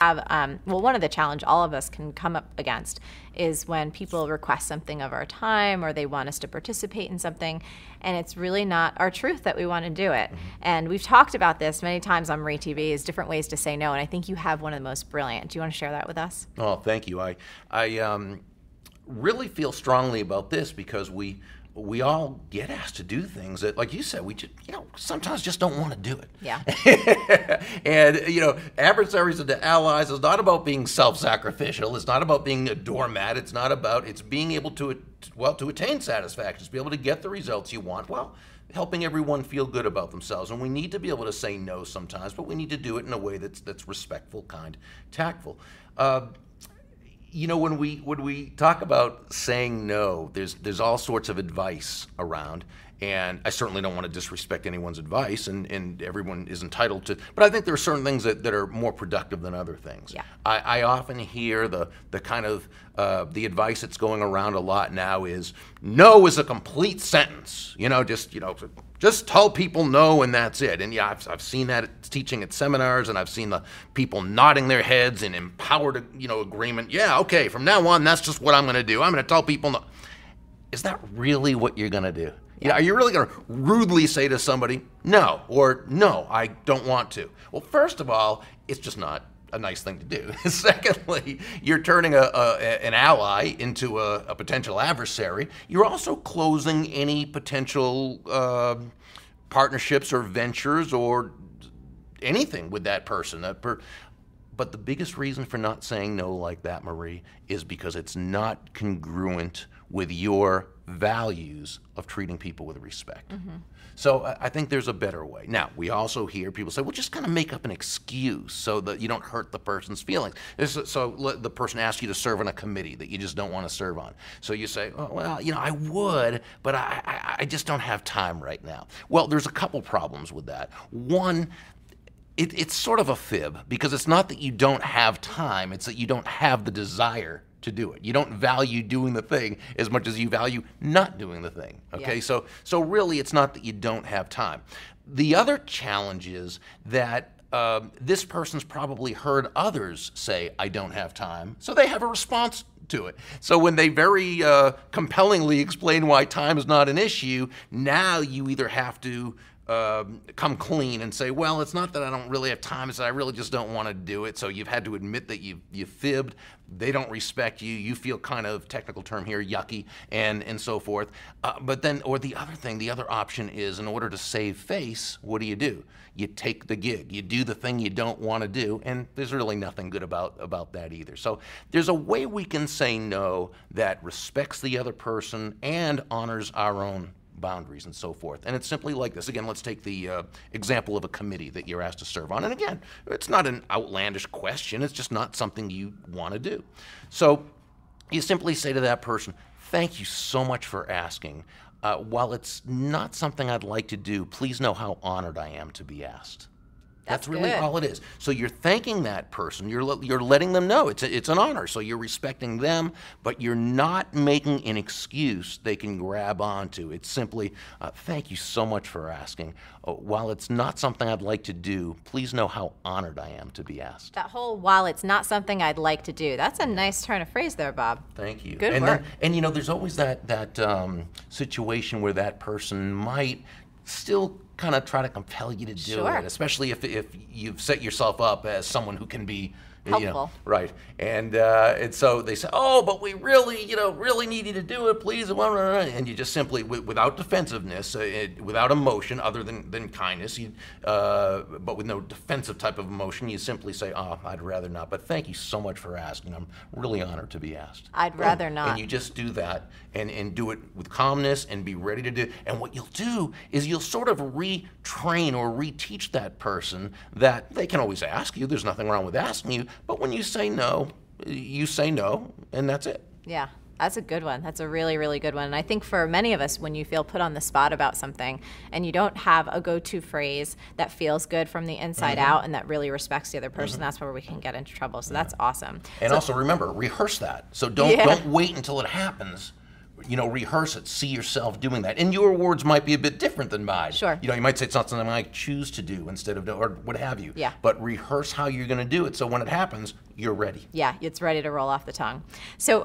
have, well, one of the challenge all of us can come up against is when people request something of our time or they want us to participate in something, and it's really not our truth that we want to do it. And we've talked about this many times on Marie TV, is different ways to say no, and I think you have one of the most brilliant. Do you want to share that with us? Oh, thank you. I really feel strongly about this because we all get asked to do things that, like you said, we just, sometimes just don't want to do it. Yeah. And, adversaries and allies is not about being self-sacrificial. It's not about being a doormat. It's being able to attain satisfaction, to be able to get the results you want, helping everyone feel good about themselves. And we need to be able to say no sometimes, but we need to do it in a way that's respectful, kind, tactful. When we talk about saying no, there's all sorts of advice around, and I certainly don't want to disrespect anyone's advice, and everyone is entitled to. But I think there are certain things that are more productive than other things. Yeah. I often hear the kind of the advice that's going around a lot now is no is a complete sentence. Just tell people no and that's it. And yeah, I've seen that teaching at seminars, and I've seen the people nodding their heads in empowered agreement. Yeah, okay, from now on that's just what I'm going to do. I'm going to tell people no. Is that really what you're going to do? Yeah. Are you really going to rudely say to somebody, no, or no, I don't want to? Well, first of all, it's just not a nice thing to do. Secondly, you're turning an ally into a potential adversary. You're also closing any potential partnerships or ventures or anything with that person. But the biggest reason for not saying no like that, Marie, is because it's not congruent with your values of treating people with respect. Mm-hmm. So I think there's a better way. Now, we also hear people say, well, just kind of make up an excuse so that you don't hurt the person's feelings. So the person asks you to serve on a committee that you just don't want to serve on. So you say, oh, well, I would, but I just don't have time right now. Well, there's a couple problems with that. One, it's sort of a fib, because it's not that you don't have time, it's that you don't have the desire to do it. You don't value doing the thing as much as you value not doing the thing. Okay, yeah. So really it's not that you don't have time. The other challenge is that this person's probably heard others say, I don't have time, so they have a response to it. So when they very compellingly explain why time is not an issue, now you either have to come clean and say, well, it's not that I don't really have time, it's that I really just don't want to do it. So you've had to admit that you fibbed, they don't respect you, you feel kind of, technical term here, yucky, and so forth. But then, or the other option is, in order to save face, what do? You take the gig, you do the thing you don't want to do, and there's really nothing good about that either. So there's a way we can say no that respects the other person and honors our own boundaries and so forth. And it's simply like this. Again, let's take the example of a committee that you're asked to serve on. And again, it's not an outlandish question. It's just not something you want to do. So you simply say to that person, thank you so much for asking. While it's not something I'd like to do, please know how honored I am to be asked. That's really good. all it is. So you're thanking that person. You're letting them know it's an honor. So you're respecting them, but you're not making an excuse they can grab onto. It's simply, thank you so much for asking. While it's not something I'd like to do, please know how honored I am to be asked. That whole, while it's not something I'd like to do, that's a nice turn of phrase there, Bob. Thank you. Good work. And there's always that situation where that person might still kind of try to compel you to do it, especially if you've set yourself up as someone who can be helpful. Right. And so they say, oh, but we really need you to do it, please. And you just simply, without defensiveness, without emotion other than kindness, but with no defensive type of emotion, you simply say, oh, I'd rather not. But thank you so much for asking. I'm really honored to be asked. I'd rather not. And you just do that and do it with calmness and be ready to do it. And what you'll do is you'll sort of retrain or reteach that person that they can always ask you. There's nothing wrong with asking you. But when you say no, and that's it. Yeah, that's a good one. That's a really, really good one. And I think for many of us, when you feel put on the spot about something and you don't have a go-to phrase that feels good from the inside out and that really respects the other person, that's where we can get into trouble. So that's awesome. And also remember, rehearse that. So don't wait until it happens rehearse it, see yourself doing that. And your words might be a bit different than mine. Sure. You might say it's not something I choose to do instead of, or what have you. Yeah. But rehearse how you're going to do it, so when it happens, you're ready. Yeah, it's ready to roll off the tongue. So